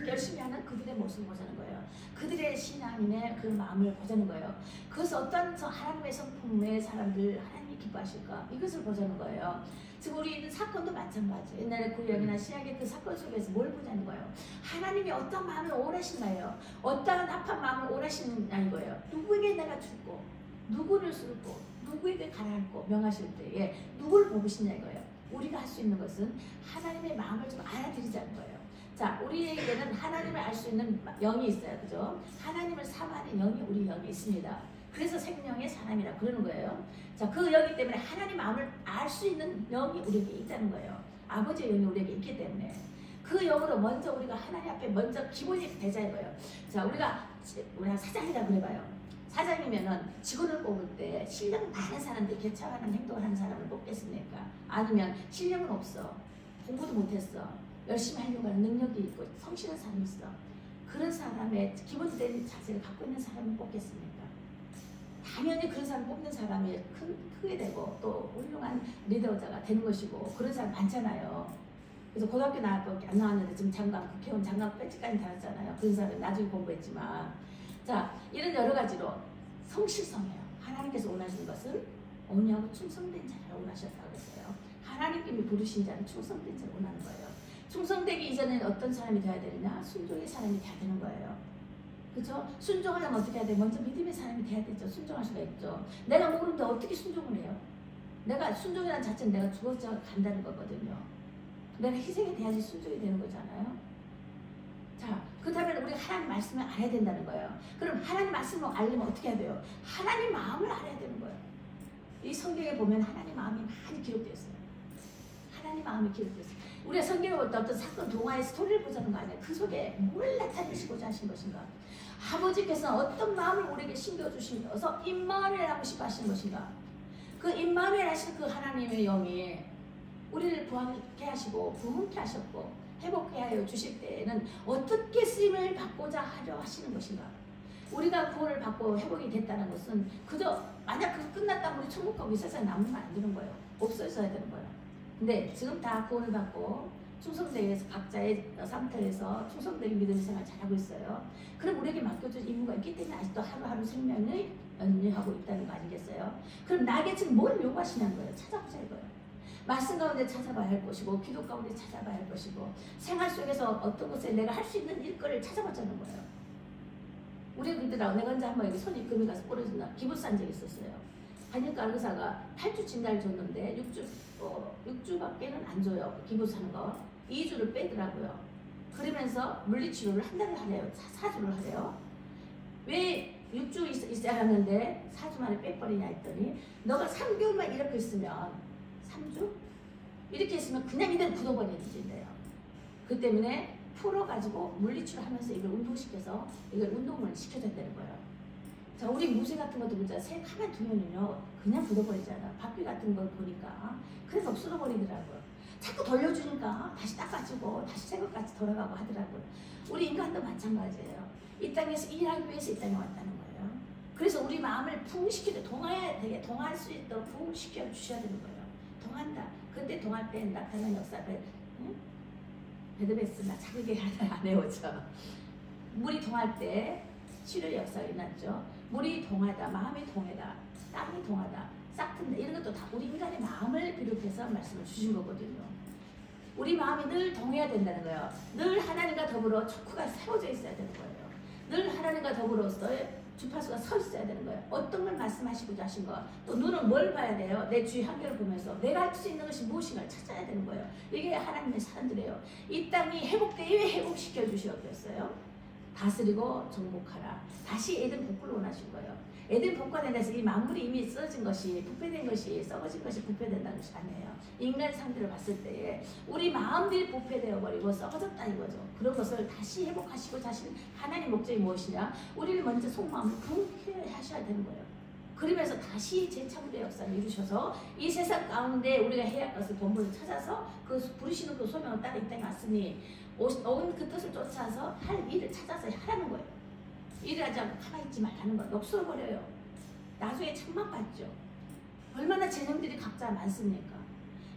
열심히 하는 그들의 모습을 보자는 거예요. 그들의 신앙인의 그 마음을 보자는 거예요. 그것은 어떤 하나님의 성품의 사람들 하나님이 기뻐하실까 이것을 보자는 거예요. 지금 우리 있는 사건도 마찬가지. 옛날에 구약이나 신약의 그 사건 속에서 뭘 보자는 거예요. 하나님이 어떤 마음을 원하시나요? 어떠한 합한 마음을 원하시는 거예요. 누구에게 내가 주고 누구를 쓰고 누구에게 가라앉고 명하실 때에 누구를 뽑으시냐 이거예요. 우리가 할 수 있는 것은 하나님의 마음을 좀 알아들이자는 거예요. 자, 우리에게는 하나님을 알 수 있는 영이 있어요. 그죠? 하나님을 사모하는 영이 우리 영에 있습니다. 그래서 생명의 사람이라고 그러는 거예요. 자, 그 영이 때문에 하나님 마음을 알 수 있는 영이 우리에게 있다는 거예요. 아버지의 영이 우리에게 있기 때문에 그 영으로 먼저 우리가 하나님 앞에 먼저 기본이 되자 이거예요. 자, 우리가 사장이라 그래봐요. 사장이면은 직원을 뽑을 때 실력 많은 사람들이 개척하는 행동을 하는 사람을 뽑겠습니까? 아니면 실력은 없어. 공부도 못했어. 열심히 하려고 하는 능력이 있고 성실한 사람이 있어. 그런 사람의 기본된 자세를 갖고 있는 사람을 뽑겠습니까? 당연히 그런 사람 뽑는 사람이 크게 되고 또 훌륭한 리더자가 되는 것이고 그런 사람 많잖아요. 그래서 고등학교 나왔고 안 나왔는데 지금 장관, 국회의원 장관 배지까지 달았잖아요. 그런 사람은 나중에 공부했지만 자, 이런 여러 가지로 성실성이에요. 하나님께서 원하시는 것은 온유하고 충성된 자를 원하셨다고 했어요. 하나님께서 부르신 자는 충성된 자를 원하는 거예요. 충성되기 이전에는 어떤 사람이 되어야 되느냐? 순종의 사람이 되어야 되는 거예요. 그렇죠? 순종하려면 어떻게 해야 돼? 먼저 믿음의 사람이 돼야 되죠. 순종할 수가 있죠. 내가 모르는데 어떻게 순종을 해요? 내가 순종이라는 자체는 내가 죽어져 간다는 거거든요. 내가 희생이 돼야지 순종이 되는 거잖아요. 자, 그 다음에 우리가 하나님 말씀을 알아야 된다는 거예요. 그럼 하나님 말씀을 알려면 어떻게 해야 돼요? 하나님 마음을 알아야 되는 거예요. 이 성경에 보면 하나님 마음이 많이 기록되어 있어요. 하나님 마음이 기록되어 있어요. 우리가 성경에 볼 때 어떤 사건, 동화의 스토리를 보자는 거 아니에요. 그 속에 뭘 나타내시고자 하신 것인가? 아버지께서 어떤 마음을 우리에게 심겨주시면서 임마누엘 하고 싶어 하시는 것인가? 그 임마누엘 하신 그 하나님의 영이 우리를 부하게 하시고 부흥케 하셨고 회복해 하여 주실 때에는 어떻게 쓰임을 받고자 하려 하시는 것인가? 우리가 구원을 받고 회복이 됐다는 것은 그저 만약 그거 끝났다면 우리 천국 가고 이 세상에 남으면 안 되는 거예요. 없어져야 되는 거예요. 근데 지금 다 구원을 받고 충성되게 각자의 상태에서 충성되게 믿음의 생활 잘하고 있어요. 그럼 우리에게 맡겨준 임무가 있기 때문에 아직도 하루하루 생명을 연유하고 있다는 거 아니겠어요? 그럼 나에게 지금 뭘 요구하시냐는 거예요. 찾아보자 이거예요. 말씀 가운데 찾아봐야 할 것이고 기도 가운데 찾아봐야 할 것이고 생활 속에서 어떤 곳에 내가 할 수 있는 일거리를 찾아보자는 거예요. 우리 그들하고 내가 이제 한번 여기 손이 금이 가서 부러진다. 기부 싼 적이 있었어요. 하니까 의사가 8주 진단을 줬는데 6주밖에는 안 줘요. 기부 사는 거. 2주를 빼더라고요. 그러면서 물리치료를 한 달을 하래요. 4주를 하래요. 왜 6주 있어야 하는데 4주 만에 빼버리냐 했더니 너가 3개월만 이렇게 있으면 3주? 이렇게 있으면 그냥 이대로 굳어버리는 거예요. 그 때문에 풀어가지고 물리치료 하면서 이걸 운동시켜서 이걸 운동을 시켜줘야 되는 거예요. 자, 우리 무쇠 같은 것도 보자. 새 가만 두면은요, 그냥 굳어버리잖아. 바퀴 같은 걸 보니까. 그래서 없어버리더라고요. 자꾸 돌려주니까 다시 닦아주고 다시 새 것같이 돌아가고 하더라고요. 우리 인간도 마찬가지예요. 이 땅에서 일하기 위해서 이 땅에 왔다는 거예요. 그래서 우리 마음을 부흥시키려 동화해야 되게 동화할 수 있도록 부흥시켜 주셔야 되는 거예요. 동한다. 근데 동할 때 나타나는 역사, 베드베스나 자극이 안 해오죠. 물이 동할 때 치료 역사가 일어났죠. 물이 동하다, 마음이 동하다, 땅이 동하다, 싹튼다 이런 것도 다 우리 인간의 마음을 비롯해서 말씀을 주신 거거든요. 우리 마음이 늘 동해야 된다는 거예요. 늘 하나님과 더불어 척후가 세워져 있어야 되는 거예요. 늘 하나님과 더불어서의 주파수가 서 있어야 되는 거예요. 어떤 걸 말씀하시고자 하신 거. 또 눈은 뭘 봐야 돼요? 내 주위 한계를 보면서 내가 할 수 있는 것이 무엇인가를 찾아야 되는 거예요. 이게 하나님의 사람들이에요. 이 땅이 회복되게 왜 회복시켜 주셨겠어요? 다스리고 정복하라. 다시 에덴 복구를 원하신 거예요. 에덴 복구에 대해서 이 만물이 이미 써진 것이 부패된 것이 썩어진 것이 부패된다는 것이 아니에요. 인간 상태를 봤을 때에 우리 마음들이 부패되어 버리고 썩어졌다 이거죠. 그런 것을 다시 회복하시고 자신 하나님 목적이 무엇이냐? 우리를 먼저 속마음을 부흥케 하셔야 되는 거예요. 그러면서 다시 재창조의 역사를 이루셔서 이 세상 가운데 우리가 해야 할 것을 본분을 찾아서 그 부르시는 그 소명을 따라 이 땅에 왔으니 온 그 뜻을 쫓아서 할 일을 찾아서 하라는 거예요. 일을 하지 않고 가만히 있지 말라는 거예요. 녹슬어버려요. 나중에 책망 받죠. 얼마나 재능들이 각자 많습니까?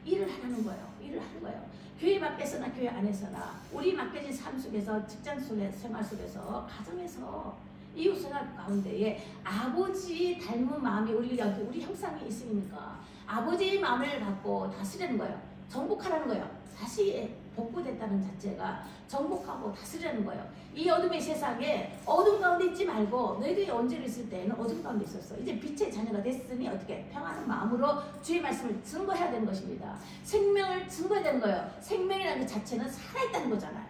일을 하는 거예요. 일을 하는 거예요. 교회 밖에서나 교회 안에서나 우리 맡겨진 삶 속에서, 직장 속에, 생활 속에서, 가정에서, 이웃생활 가운데에 아버지 닮은 마음이 우리 형상이 있으니까 아버지의 마음을 갖고 다스리는 거예요. 정복하라는 거예요. 다시 복구됐다는 자체가 정복하고 다스리는 거예요. 이 어둠의 세상에 어둠 가운데 있지 말고, 너희들이 언제를 있을 때에는 어둠 가운데 있었어. 이제 빛의 자녀가 됐으니 어떻게 평안한 마음으로 주의 말씀을 증거해야 되는 것입니다. 생명을 증거해야 되는 거예요. 생명이라는 그 자체는 살아있다는 거잖아요.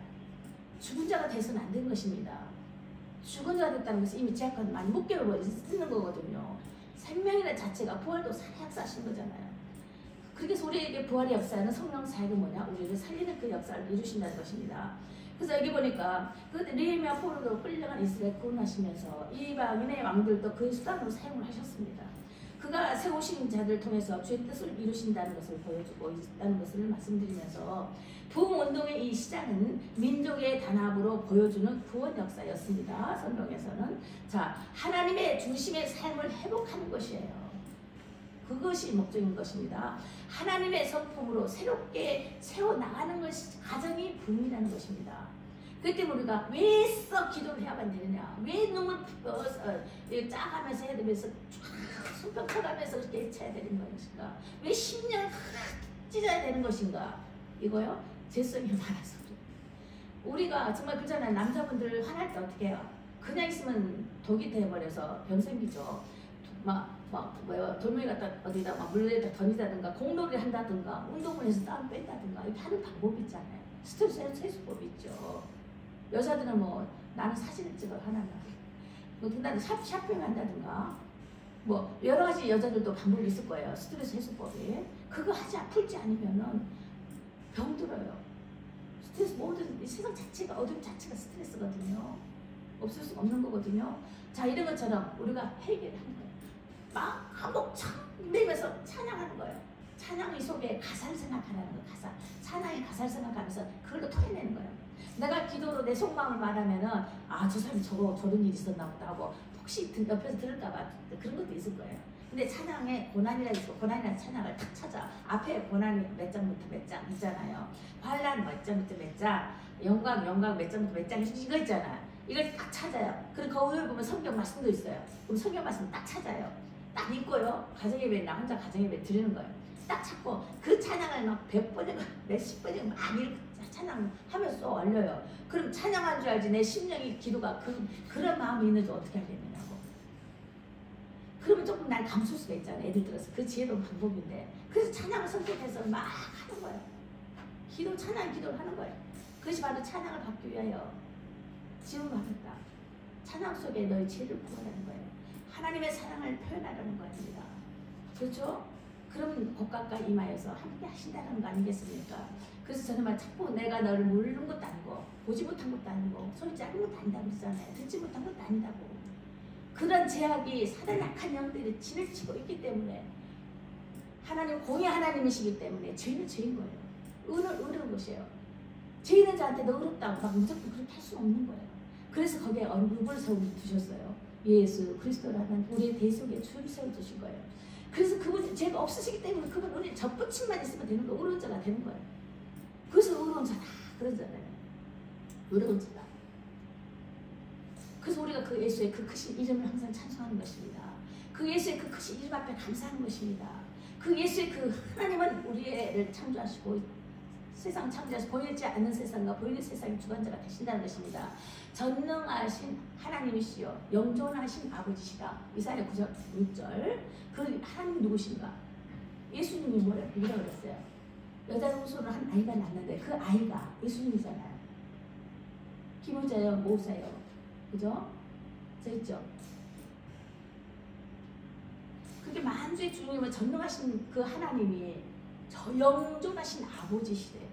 죽은 자가 돼서는 안 되는 것입니다. 죽은 자가 됐다는 것은 이미 제약한 많이 묶여 있는 거거든요. 생명이라는 자체가 부활도 역사하신 거잖아요. 그래서 우리에게 부활의 역사는 성령 사역이 뭐냐? 우리를 살리는 그 역사를 이루신다는 것입니다. 그래서 여기 보니까 그때 느헤미야 포로로 끌려간 이스라엘 구원하시면서 이방인의 왕들도 그 수단으로 사용을 하셨습니다. 그가 세우신 자들을 통해서 주의 뜻을 이루신다는 것을 보여주고 있다는 것을 말씀드리면서 부흥운동의 이 시작은 민족의 단합으로 보여주는 구원 역사였습니다. 성경에서는. 자, 하나님의 중심의 삶을 회복하는 것이에요. 그것이 목적인 것입니다. 하나님의 성품으로 새롭게 세워나가는 것이 가정이 부흥이라는 것입니다. 그렇기 때문에 우리가 왜 기도를 해야만 되느냐, 왜 눈물 짜가면서 해야 되면서 손뼉 쳐가면서 그렇게 쳐야 되는 것인가, 왜 10년 찢어야 되는 것인가, 이거요? 죄성이 많아서 우리가 정말 그렇잖아요. 남자분들 화날 때 어떻게 해요? 그냥 있으면 독이 돼버려서 병 생기죠. 돌멩이 갖다 어디다 물에다 던지다든가 공놀이를 한다든가 운동을 해서 땀 뺀다든가 이렇게 하는 방법이 있잖아요. 스트레스 해소법이 있죠. 여자들은 뭐 나는 사진을 찍어 하나가 쇼핑 한다든가 뭐 여러 가지 여자들도 방법이 있을 거예요. 스트레스 해소법이. 그거 풀지 않으면은 병들어요. 스트레스 모든 이 세상 자체가 어둠 자체가 스트레스거든요. 없을 수 없는 거거든요. 자, 이런 것처럼 우리가 해결하는 거예요. 막 한복창 내면서 찬양하는 거예요. 찬양의 속에 가사를 생각하라는 거예요. 가사. 찬양의 가사를 생각하면서 그걸로 토해내는 거예요. 내가 기도로 내 속마음을 말하면은 저 사람이 저런 일이 있었나 보다 하고 혹시 옆에서 들을까봐 그런 것도 있을 거예요. 근데 찬양에 고난이라는 찬양을 딱 찾아. 앞에 고난이 몇 장부터 몇 장 있잖아요. 환난 몇 장부터 몇 장, 영광 몇 장부터 몇 장 이거 있잖아요. 이걸 딱 찾아요. 그리고 거기에 보면 성경 말씀도 있어요. 그럼 성경 말씀 딱 찾아요. 딱 읽고요. 가정예배 나 혼자 가정예배 드리는 거예요. 딱 찾고 그 찬양을 막 100번이고 몇십 번이고 막 이렇게 찬양하면서 올려요. 그럼 찬양한 줄 알지 내 심령이 기도가 그런 마음이 있는지 어떻게 알겠느냐고. 그러면 조금 날 감출 수가 있잖아요. 애들 들어서 그 지혜로운 방법인데. 그래서 찬양을 선택해서 막 하는 거예요. 찬양 기도를 하는 거예요. 그것이 바로 찬양을 받기 위하여 지음을 하겠다. 찬양 속에 너의 지혜를 부어내는 거예요. 하나님의 사랑을 표현하려는 겁니다. 그렇죠? 그러면 복각과 임하여서 함께 하신다는 거 아니겠습니까? 그래서 저는 막 자꾸 내가 너를 모르는 것도 아니고 보지 못한 것도 아니고 소리 작은 것도 아니다고 그러잖아요. 듣지 못한 것도 아니다고. 그런 제약이 사단 약한 영들이 진을 치고 있기 때문에 하나님 공의 하나님이시기 때문에 죄는 죄인 거예요. 의는 의로운 것이에요. 죄인은 저한테 너 의롭다고 막 무조건 그렇게 할 수 없는 거예요. 그래서 거기에 얼굴을 세워두셨어요. 예수 그리스도라는 우리의 대속에 주를 세워두신 거예요. 그래서 그분이 죄가 없으시기 때문에 그분 우리 접붙임만 있으면 되는 거예요. 의로운 자가 되는 거예요. 그래서 의로운 자다 그러잖아요. 의로운 자다. 그래서 우리가 그 예수의 그 크신 이름을 항상 찬송하는 것입니다. 그 예수의 그 크신 이름 앞에 감사하는 것입니다. 그 예수의 그 하나님은 우리를 창조하시고 세상 창조하시고 보이지 않는 세상과 보이는 세상의 주관자가 되신다는 것입니다. 전능하신 하나님이시여 영존하신 아버지시라. 이사야 9장 6절. 그 하나님 누구신가? 예수님이 뭐라고 그랬어요? 여자 후손을 한 아이가 낳는데 그 아이가 예수님이잖아요. 기모자요 모사요. 그죠? 저 있죠? 그렇게 만주의 주님은 전능하신 그 하나님이 저 영존하신 아버지시래요.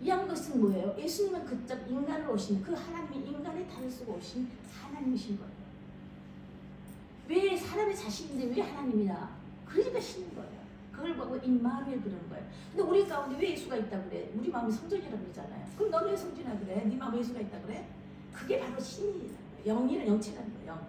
이 한 것은 뭐예요? 예수님은 그적 인간으로 오신 그 하나님이 인간의 탈을 쓰고 오신 하나님이신 거예요. 왜 사람의 자식인데 왜 하나님이냐? 그러니까 신인 거예요. 그걸 보고 임마누엘 그러는 거예요. 근데 우리 가운데 왜 예수가 있다 그래? 우리 마음이 성전이라고 그러잖아요. 그럼 너는 왜 성전이라 그래? 네 마음에 예수가 있다 그래? 그게 바로 신이라는 거예요. 영이란 영체라는 거예요. 영.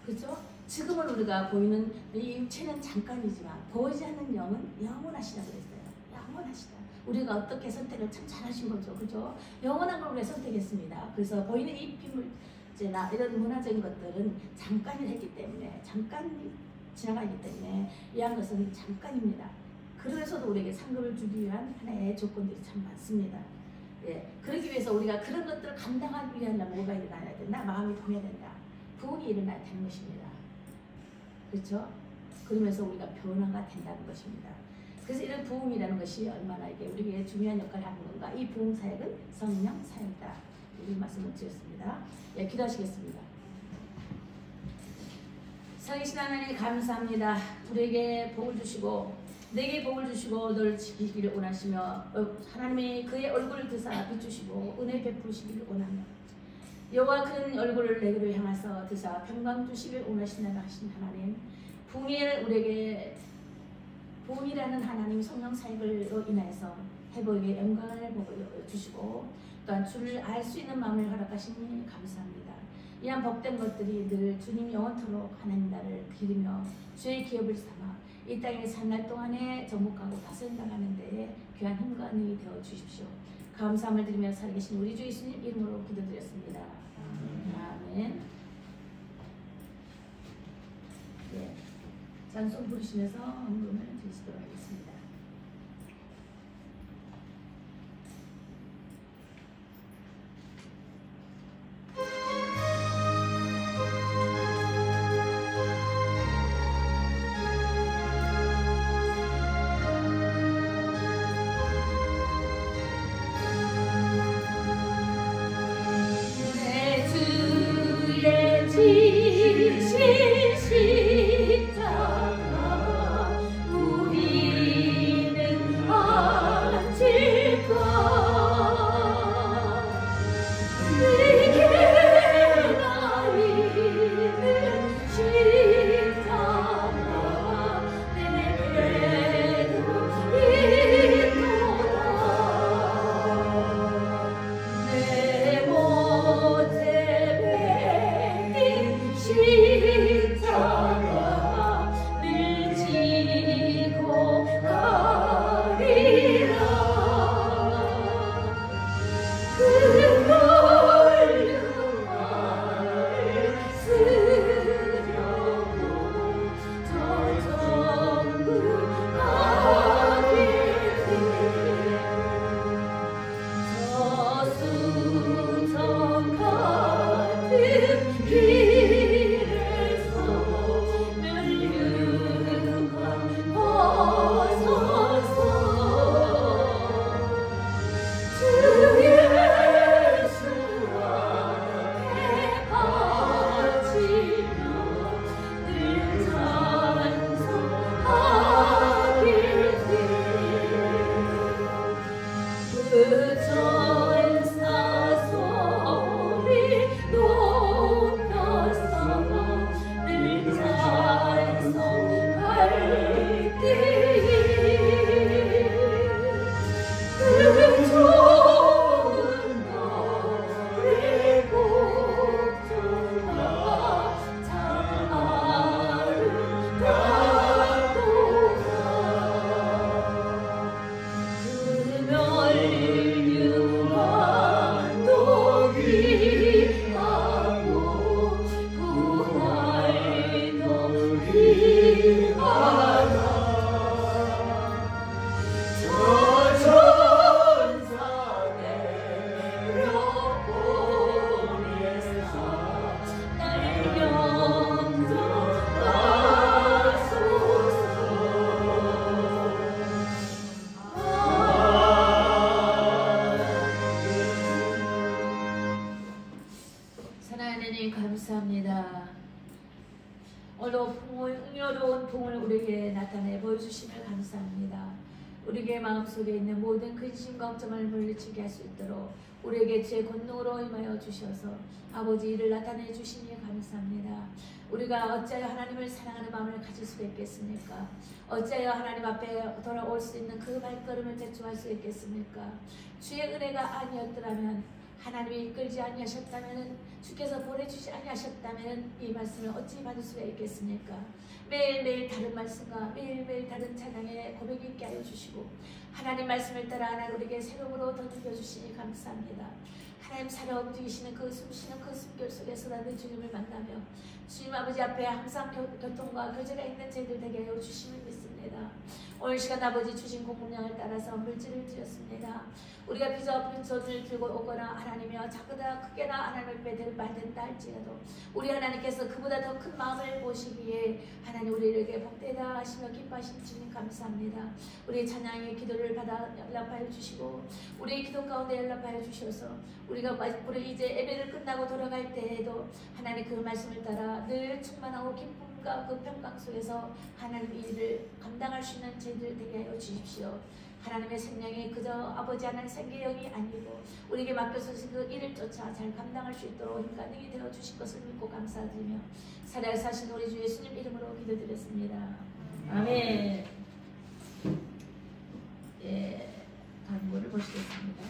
그죠? 지금은 우리가 보이는 이 육체는 잠깐이지만 보이지 않는 영은 영원하시다 그랬어요. 영원하시다. 우리가 어떻게 선택을 참 잘하신 거죠. 그죠? 영원한 걸 우리가 선택했습니다. 그래서 보이는 이 피물제나 이런 문화적인 것들은 잠깐이 했기 때문에, 잠깐 지나가기 때문에 이한 것은 잠깐입니다. 그래서도 우리에게 상급을 주기 위한 하나의 조건들이 참 많습니다. 예, 그러기 위해서 우리가 그런 것들을 감당하기 위한 뭐가 일어나야 된다? 마음이 동해야 된다. 부흥이 일어나야 되는 것입니다. 그렇죠? 그러면서 우리가 변화가 된다는 것입니다. 그래서 이런 부흥이라는 것이 얼마나 이게 우리에게 중요한 역할을 하는 건가? 이 부흥 사역은 성령 사역이다. 이 말씀을 드렸습니다. 예, 기도하시겠습니다. 살아계신 하나님 감사합니다. 우리에게 복을 주시고 내게 복을 주시고 너를 지키기를 원하시며 하나님이 그의 얼굴을 드사 비추시고 은혜 베푸시기를 원하며 여호와 큰 얼굴을 내게로 향하서 드사 평강 주시길 원하신다 하신 하나님, 부흥을 우리에게 부흥이라는 하나님 성령 사역으로 인해서 회복의 영광을 주시고 또한 주를 알 수 있는 마음을 허락하시니 감사합니다. 이한 복된 것들이 늘 주님 영원토록 하나님 나를 기리며 주의 기업을 삼아 이 땅에 산 날 동안에 정복하고 다스린다는 데에 귀한 힘과 능이 되어 주십시오. 감사함을 드리며 살아계신 우리 주 예수님 이름으로 기도드렸습니다. 아멘. 네, 찬송 부르시면서 헌금을 드리도록 하겠습니다. 감사합니다. 흥미로운 부흥을 우리에게 나타내 보여주심을 감사합니다. 우리에게 마음속에 있는 모든 근심 걱정을 물리치게 할 수 있도록 우리에게 주의 권능으로 임하여 주셔서 아버지 이를 나타내 주시니 감사합니다. 우리가 어찌하여 하나님을 사랑하는 마음을 가질 수가 있겠습니까? 어찌하여 하나님 앞에 돌아올 수 있는 그 발걸음을 대충할 수 있겠습니까? 주의 은혜가 아니었더라면 하나님이 이끌지 아니하셨다면, 주께서 보내주지 아니하셨다면 이 말씀을 어찌 받을 수가 있겠습니까? 매일매일 다른 말씀과 매일매일 다른 찬양의 고백이 있게 하여 주시고, 하나님 말씀을 따라 하나님 우리에게 새로움으로 더 느껴주시니 감사합니다. 하나님 살아 움직이시는 그 숨쉬는 그 숨결 속에서 나는 주님을 만나며 주님 아버지 앞에 항상 교통과 교제가 있는 저희들 되게 하여 주심을 믿습니다. 오늘 시간 아버지 주신 공급량을 따라서 물질을 드렸습니다. 우리가 비자 빈손을 들고 오거나 하나님이여 작거나 크게나 하나님을 배들 받는다 할지라도 우리 하나님께서 그보다 더 큰 마음을 보시기에 하나님 우리에게 복되다 하시며 기뻐하신 주님 감사합니다. 우리의 찬양의 기도를 받아 연락하여 주시고 우리의 기도 가운데 연락하여 주셔서 우리가 우리 이제 예배를 끝나고 돌아갈 때에도 하나님 그 말씀을 따라 늘 충만하고 기쁨과 그 평강 속에서 하나님 일을 감당할 수 있는 저희들 되게 하여 주십시오. 하나님의 생명이 그저 아버지 하나님 생계형이 아니고 우리에게 맡겨주신 그 일을 쫓아 잘 감당할 수 있도록 힘가능이 되어 주실 것을 믿고 감사드리며 살아사신 우리 주 예수님 이름으로 기도드렸습니다. 아멘. 예, 다음거를 보시겠습니다.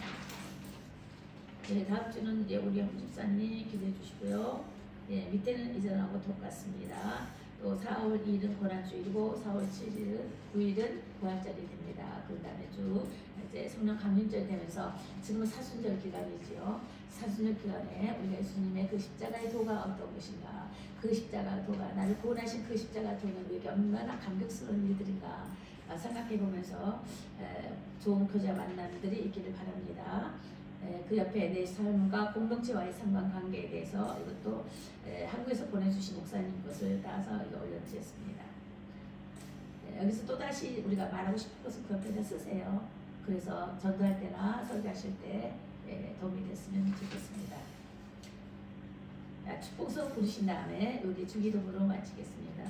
예, 다음 주는 이제 우리 형 집사님 기도해 주시고요. 예, 밑에는 이전하고 똑같습니다. 또 4월 2일은 고난주일이고 4월 7일은 9일은 부활절이 됩니다. 그 다음에 쭉 이제 성령 강림절 되면서 지금은 사순절 기간이지요. 사순절 기간에 우리 예수님의 그 십자가의 도가 어떤 것인가, 그 십자가 도가 나를 구원하신 그 십자가 도는 우리에게 얼마나 감격스러운 일들인가 생각해 보면서 좋은 교제 만남들이 있기를 바랍니다. 그 옆에 내 삶과 공동체와의 상관관계에 대해서 이것도 한국에서 보내주신 목사님 것을 따서 이거 올려드렸습니다. 여기서 또다시 우리가 말하고 싶은 것을 그 옆에다 쓰세요. 그래서 전도할 때나 설교하실 때 도움이 됐으면 좋겠습니다. 축복성 부르신 다음에 여기 주기도문으로 마치겠습니다.